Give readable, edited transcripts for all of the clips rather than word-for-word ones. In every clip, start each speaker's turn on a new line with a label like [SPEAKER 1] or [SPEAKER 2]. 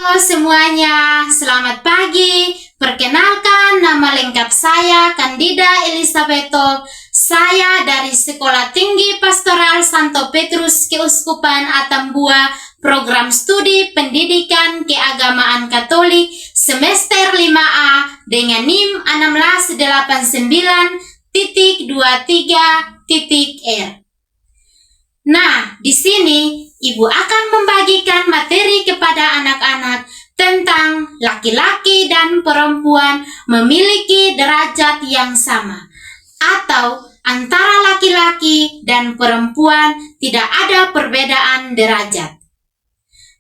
[SPEAKER 1] Halo semuanya, selamat pagi. Perkenalkan, nama lengkap saya Candida Elisabetho. Saya dari Sekolah Tinggi Pastoral Santo Petrus Keuskupan Atambua, Program Studi Pendidikan Keagamaan Katolik semester 5A dengan NIM 1689.23.R. Nah, di sini Ibu akan membagikan materi kepada anak-anak tentang laki-laki dan perempuan memiliki derajat yang sama, atau antara laki-laki dan perempuan tidak ada perbedaan derajat.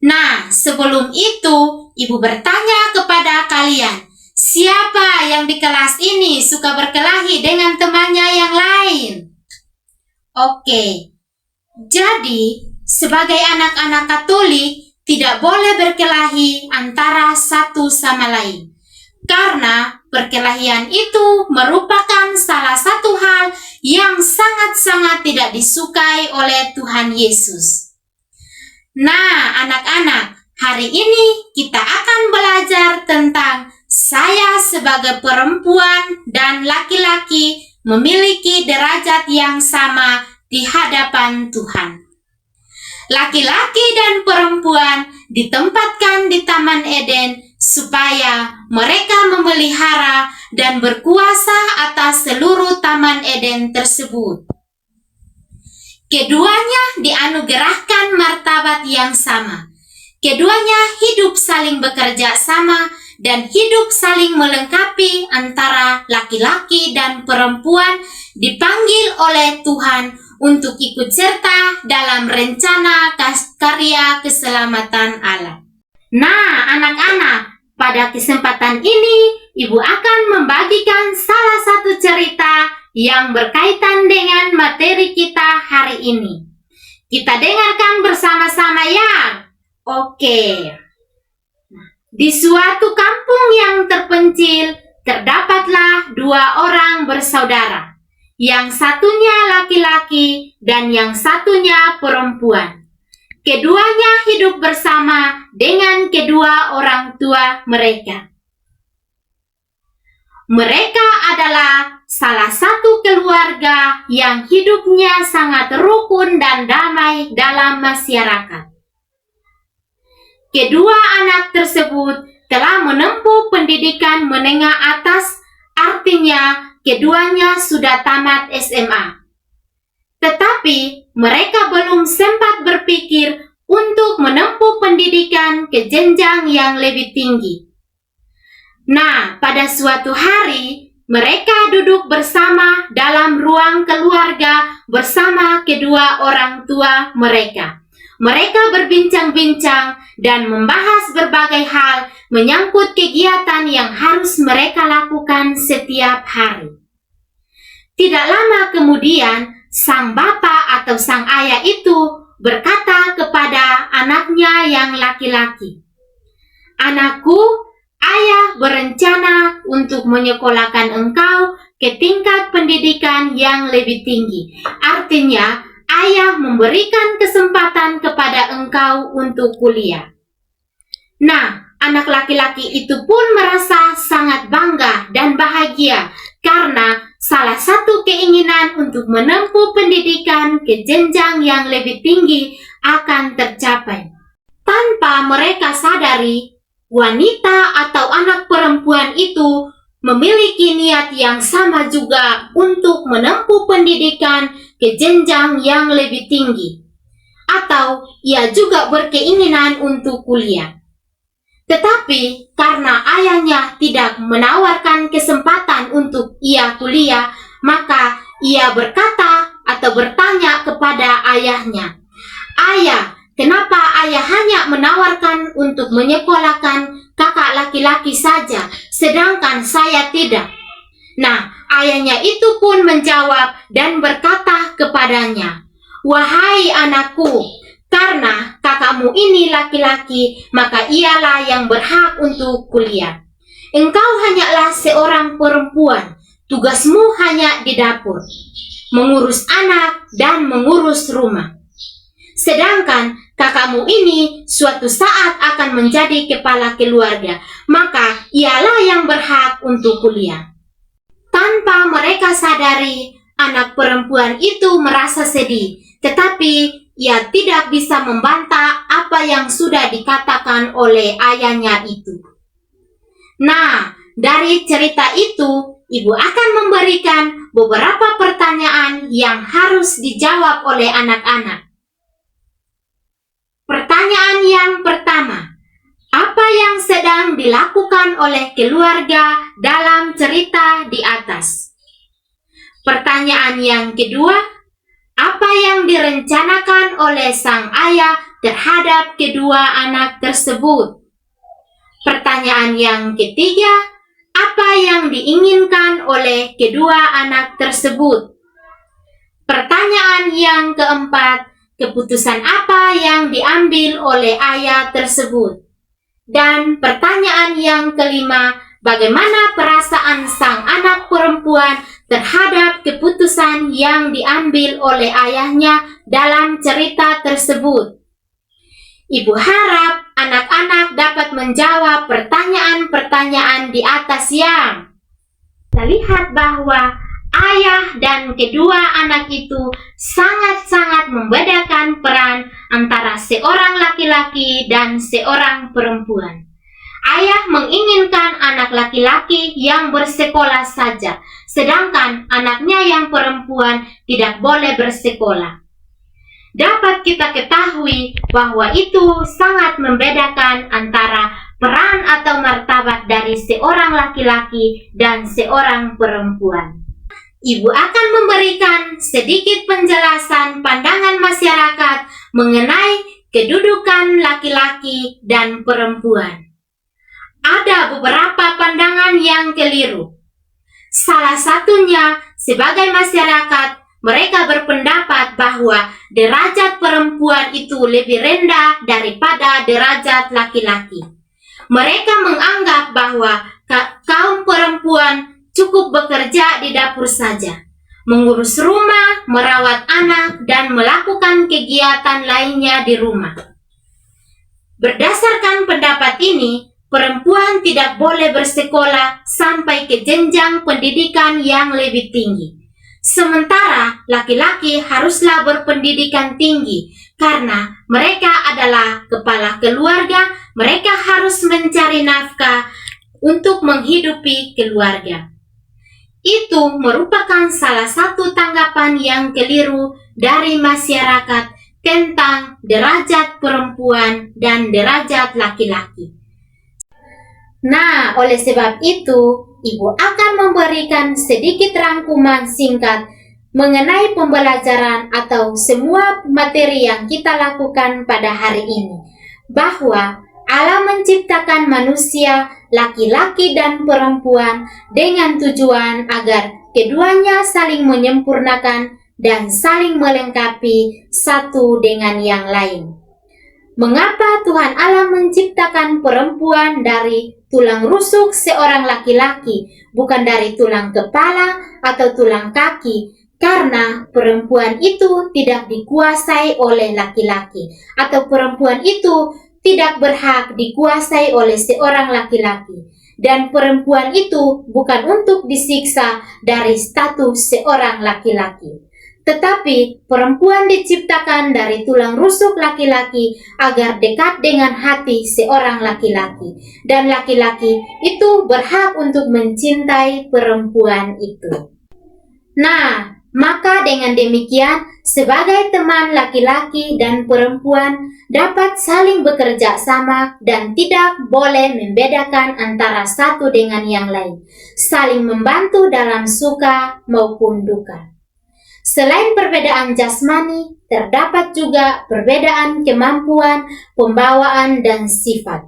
[SPEAKER 1] Nah, sebelum itu, Ibu bertanya kepada kalian, siapa yang di kelas ini suka berkelahi dengan temannya yang lain? Oke. Jadi, sebagai anak-anak Katolik, tidak boleh berkelahi antara satu sama lain. Karena perkelahian itu merupakan salah satu hal yang sangat-sangat tidak disukai oleh Tuhan Yesus. Nah, anak-anak, hari ini kita akan belajar tentang saya sebagai perempuan dan laki-laki memiliki derajat yang sama di hadapan Tuhan. Laki-laki dan perempuan ditempatkan di Taman Eden supaya mereka memelihara dan berkuasa atas seluruh Taman Eden tersebut. Keduanya dianugerahkan martabat yang sama. Keduanya hidup saling bekerja sama dan hidup saling melengkapi antara laki-laki dan perempuan dipanggil oleh Tuhan untuk ikut serta dalam rencana karya keselamatan Allah. Nah, anak-anak, pada kesempatan ini Ibu akan membagikan salah satu cerita yang berkaitan dengan materi kita hari ini. Kita dengarkan bersama-sama ya. Oke. Di suatu kampung yang terpencil, terdapatlah dua orang bersaudara. Yang satunya laki-laki dan yang satunya perempuan. Keduanya hidup bersama dengan kedua orang tua mereka. Mereka adalah salah satu keluarga yang hidupnya sangat rukun dan damai dalam masyarakat. Kedua anak tersebut telah menempuh pendidikan menengah atas, artinya keduanya sudah tamat SMA. Tetapi mereka belum sempat berpikir untuk menempuh pendidikan ke jenjang yang lebih tinggi. Nah, pada suatu hari mereka duduk bersama dalam ruang keluarga bersama kedua orang tua mereka. Mereka berbincang-bincang dan membahas berbagai hal menyangkut kegiatan yang harus mereka lakukan setiap hari. Tidak lama kemudian, sang bapak atau sang ayah itu berkata kepada anaknya yang laki-laki, "Anakku, ayah berencana untuk menyekolahkan engkau ke tingkat pendidikan yang lebih tinggi. Artinya, ayah memberikan kesempatan kepada engkau untuk kuliah." Nah, anak laki-laki itu pun merasa sangat bangga dan bahagia karena salah satu keinginan untuk menempuh pendidikan ke jenjang yang lebih tinggi akan tercapai. Tanpa mereka sadari, wanita atau anak perempuan itu memiliki niat yang sama juga untuk menempuh pendidikan ke jenjang yang lebih tinggi, atau ia juga berkeinginan untuk kuliah. Tetapi karena ayahnya tidak menawarkan kesempatan untuk ia kuliah, maka ia berkata atau bertanya kepada ayahnya, "Ayah, kenapa ayah hanya menawarkan untuk menyekolahkan kakak laki-laki saja, sedangkan saya tidak?" Nah, ayahnya itu pun menjawab dan berkata kepadanya, "Wahai anakku, karena kakakmu ini laki-laki, maka ialah yang berhak untuk kuliah. Engkau hanyalah seorang perempuan, tugasmu hanya di dapur, mengurus anak dan mengurus rumah. Sedangkan kakakmu ini suatu saat akan menjadi kepala keluarga, maka ialah yang berhak untuk kuliah. Tanpa mereka sadari, anak perempuan itu merasa sedih, tetapi ia tidak bisa membantah apa yang sudah dikatakan oleh ayahnya itu. Nah, dari cerita itu, ibu akan memberikan beberapa pertanyaan yang harus dijawab oleh anak-anak. Pertanyaan yang pertama, apa yang sedang dilakukan oleh keluarga dalam cerita di atas? Pertanyaan yang kedua, apa yang direncanakan oleh sang ayah terhadap kedua anak tersebut? Pertanyaan yang ketiga, apa yang diinginkan oleh kedua anak tersebut? Pertanyaan yang keempat, keputusan apa yang diambil oleh ayah tersebut? Dan pertanyaan yang kelima, bagaimana perasaan sang anak perempuan terhadap keputusan yang diambil oleh ayahnya dalam cerita tersebut? Ibu harap anak-anak dapat menjawab pertanyaan-pertanyaan di atas yang kita lihat bahwa ayah dan kedua anak itu sangat-sangat membedakan peran antara seorang laki-laki dan seorang perempuan. Ayah menginginkan anak laki-laki yang bersekolah saja, sedangkan anaknya yang perempuan tidak boleh bersekolah. Dapat kita ketahui bahwa itu sangat membedakan antara peran atau martabat dari seorang laki-laki dan seorang perempuan. Ibu akan memberikan sedikit penjelasan pandangan masyarakat mengenai kedudukan laki-laki dan perempuan. Ada beberapa pandangan yang keliru. Salah satunya, sebagai masyarakat, mereka berpendapat bahwa derajat perempuan itu lebih rendah daripada derajat laki-laki. Mereka menganggap bahwa kaum perempuan cukup bekerja di dapur saja, mengurus rumah, merawat anak, dan melakukan kegiatan lainnya di rumah. Berdasarkan pendapat ini, perempuan tidak boleh bersekolah sampai ke jenjang pendidikan yang lebih tinggi. Sementara laki-laki haruslah berpendidikan tinggi karena mereka adalah kepala keluarga, mereka harus mencari nafkah untuk menghidupi keluarga. Itu merupakan salah satu tanggapan yang keliru dari masyarakat tentang derajat perempuan dan derajat laki-laki. Nah, oleh sebab itu, Ibu akan memberikan sedikit rangkuman singkat mengenai pembelajaran atau semua materi yang kita lakukan pada hari ini, bahwa Allah menciptakan manusia, laki-laki dan perempuan dengan tujuan agar keduanya saling menyempurnakan dan saling melengkapi satu dengan yang lain. Mengapa Tuhan Allah menciptakan perempuan dari tulang rusuk seorang laki-laki, bukan dari tulang kepala atau tulang kaki? Karena perempuan itu tidak dikuasai oleh laki-laki, atau perempuan itu tidak berhak dikuasai oleh seorang laki-laki. Dan perempuan itu bukan untuk disiksa dari status seorang laki-laki. Tetapi perempuan diciptakan dari tulang rusuk laki-laki agar dekat dengan hati seorang laki-laki. Dan laki-laki itu berhak untuk mencintai perempuan itu. Nah, maka dengan demikian, sebagai teman laki-laki dan perempuan dapat saling bekerja sama dan tidak boleh membedakan antara satu dengan yang lain. Saling membantu dalam suka maupun duka. Selain perbedaan jasmani, terdapat juga perbedaan kemampuan, pembawaan, dan sifat.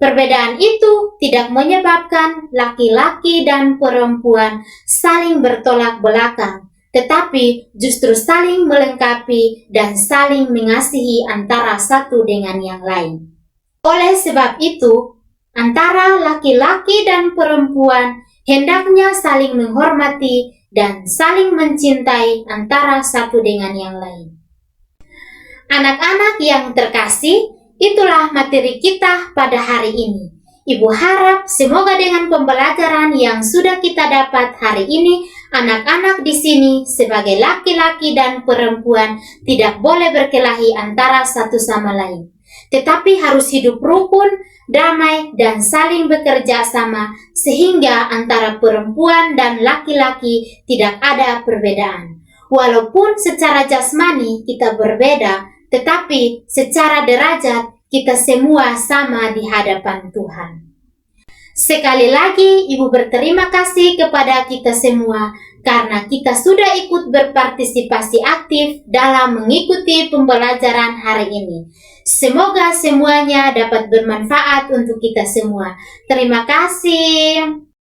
[SPEAKER 1] Perbedaan itu tidak menyebabkan laki-laki dan perempuan saling bertolak belakang, tetapi justru saling melengkapi dan saling mengasihi antara satu dengan yang lain. Oleh sebab itu, antara laki-laki dan perempuan hendaknya saling menghormati dan saling mencintai antara satu dengan yang lain. Anak-anak yang terkasih, itulah materi kita pada hari ini. Ibu harap semoga dengan pembelajaran yang sudah kita dapat hari ini, anak-anak di sini sebagai laki-laki dan perempuan tidak boleh berkelahi antara satu sama lain, tetapi harus hidup rukun, damai, dan saling bekerja sama sehingga antara perempuan dan laki-laki tidak ada perbedaan. Walaupun secara jasmani kita berbeda, tetapi secara derajat kita semua sama di hadapan Tuhan. Sekali lagi, Ibu berterima kasih kepada kita semua karena kita sudah ikut berpartisipasi aktif dalam mengikuti pembelajaran hari ini. Semoga semuanya dapat bermanfaat untuk kita semua. Terima kasih.